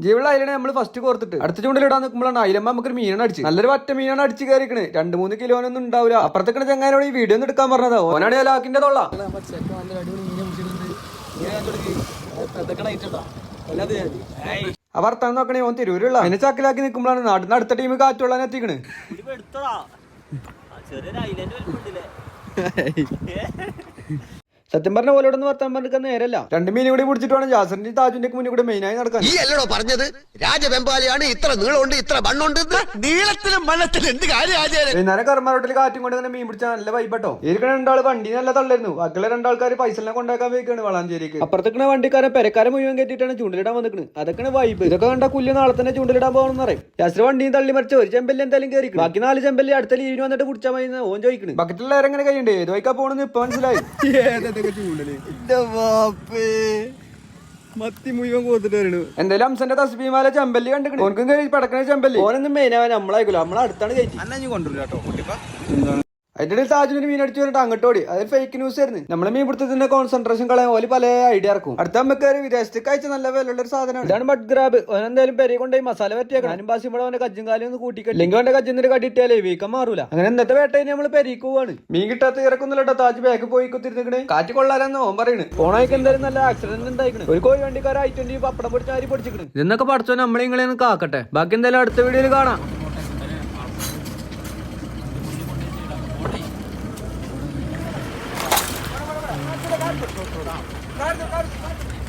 ജീവുള്ള അയിലാണ് നമ്മൾ ഫസ്റ്റ് കോർത്തിട്ട് അടുത്ത ചൂണ്ടിലിടാൻ നിൽക്കുമ്പോഴാണ് അയിലമ്മ നമുക്കൊരു മീനാണ് അടിച്ച് നല്ലൊരു വറ്റ മീനാണ് അടിച്ച് കയറിക്കണ് 2-3 കിലോനൊന്നും ഉണ്ടാവില്ല. അപ്പുറത്തേക്കണ ചങ്ങാനോട് ഈ വീഡിയോ ഒന്നും എടുക്കാൻ പറഞ്ഞതാ. ഓനാണ് ഞാൻ ലാക്കിന്റെ തൊള്ള. ആ വർത്താനം നോക്കണേ ഓൻ തിരൂരുള്ള അതിനെ ചാക്കിലാക്കി നിൽക്കുമ്പോഴാണ് നാട്ടിൽ അടുത്ത ടീം കാറ്റുള്ളാൻ എത്തിക്കണ്. സത്യം പറഞ്ഞ പോലോടൊന്നും വർത്താൻ പറഞ്ഞിരിക്കാൻ നേരല്ല. 2 മീനും കൂടി പിടിച്ചിട്ട് വേണം ജാസറിന്റെ താജുന്റെ മുന്നിൽ കൂടെ മെയിനായി നടക്കാൻ. ഈ അല്ലടോ പറഞ്ഞത് രാജവെമ്പാലയാണ് ഇത്ര നീളമുണ്ട് ഇത്ര മണ്ണുണ്ട്. നീളത്തിലും മണ്ണത്തിലും എന്ത് കാര്യം. വൈകുന്നേരം കർമ്മറോട്ടിൽ കാറ്റും കൊണ്ട് തന്നെ മീൻ പിടിച്ചാൽ നല്ല വൈബട്ടോ. ഇരിക്കണ 2 ആള് വണ്ടി നല്ല തള്ളായിരുന്നു. ബാക്കിയുള്ള 2 ആൾക്കാർ പൈസ എല്ലാം കൊണ്ടാക്കാൻ പോയിക്കാണ് വളാഞ്ചേരിക്ക്. അപ്പുറത്തേക്കണ വണ്ടിക്കാരൻ പെരക്കാരെ മുഴുവൻ കയറ്റിട്ടാണ് ചൂണ്ടിലിടാൻ വന്നിക്കണ്. അതൊക്കെയാണ് വൈബ്. ഇതൊക്കെ കണ്ട കുല്ല് നാളെ തന്നെ ചൂണ്ടിലിടാൻ പോകണമെന്ന് പറയും. ജാസ്ത്ര വണ്ടിയും തള്ളി മറിച്ച് ഒരു ചെമ്പല്ലി എന്തായാലും കയറി. ബാക്കി 4 ചെമ്പല്ലി അടുത്ത ലീവിന് വന്നിട്ട് കുടിച്ചാൽ മതി ഓൻ ചോദിക്കണ്. ബക്കറ്റിൽ എങ്ങനെ കഴിയണ്ടേ ഏത് വൈക്കാ പോണെന്ന് ഇപ്പൊ മനസ്സിലായി. മത്തി മുഴുവൻ കോത്തിട്ട് വരണു. എന്തായാലും അംസന്റെ തസ്ബീമാല ചെമ്പല്ലി കണ്ടിക്കണേ. ഓനക്കും കഴിച്ച് പടക്കണ ചെമ്പല്ലി. ഓനൊന്നും മെയിനാവാൻ നമ്മളായിക്കല്ലോ. നമ്മളെ അടുത്താണ് കയറ്റി. അതിന്റെ താജിന് മീൻ അടിച്ചു വന്നിട്ട് അങ്ങോട്ട് ഓടി. അതൊരു ഫേക്ക് ന്യൂസ് ആയിരുന്നു. നമ്മളെ മീൻ പിടുത്തത്തിന്റെ കോൺസെൻട്രേഷൻ കളയാൻ പോലെ പല ഐഡിയ ഇറക്കും. അടുത്ത അമ്മക്കാര് വിദേശത്തേക്ക് അയച്ച നല്ല വിലയുള്ള ഒരു സാധനമാണ്. ഇതാണ് മഡ് ഗ്രാബ്. എന്തായാലും പെരെ കൊണ്ടുപോയി മസാല പറ്റിയേക്കണം. ഞാനും ബാസിയുമ്പോൾ അവന്റെ കജ്ജും കാലും ഒന്ന് കൂട്ടിക്കട്ടെ. ഇല്ലെങ്കിൽ അവന്റെ കജ്ജിന്റെ കടിയിട്ടാലേ വീക്കം മാറൂല. അങ്ങനെ ഇന്നത്തെ വേട്ടയിൽ നമ്മൾ പെരീക്ക് പോവാണ്. മീൻ കിട്ടാത്ത ഇറക്കുന്നില്ല. താജ് ബാക്ക് പോയി കുത്തിരുന്നിക്കണേ. കാറ്റ് കൊള്ളാലെന്ന് ഓൻ പറയണ്. ഓണായിക്ക് എന്തായാലും നല്ല ആക്സിഡന്റ് ഉണ്ടായിക്കണ്. ഒരു കോഴി വണ്ടിക്കാർ I-20 പപ്പടം പിടിച്ച് ആരി പൊടിച്ചിക്കണ്. ഇതൊക്കെ പഠിച്ചോ നമ്മളെ നിങ്ങളെ ഒന്ന് കാക്കട്ടെ. ബാക്കി എന്തായാലും അടുത്ത വീഡിയോയിൽ കാണാം. Guarda, guarda, guarda.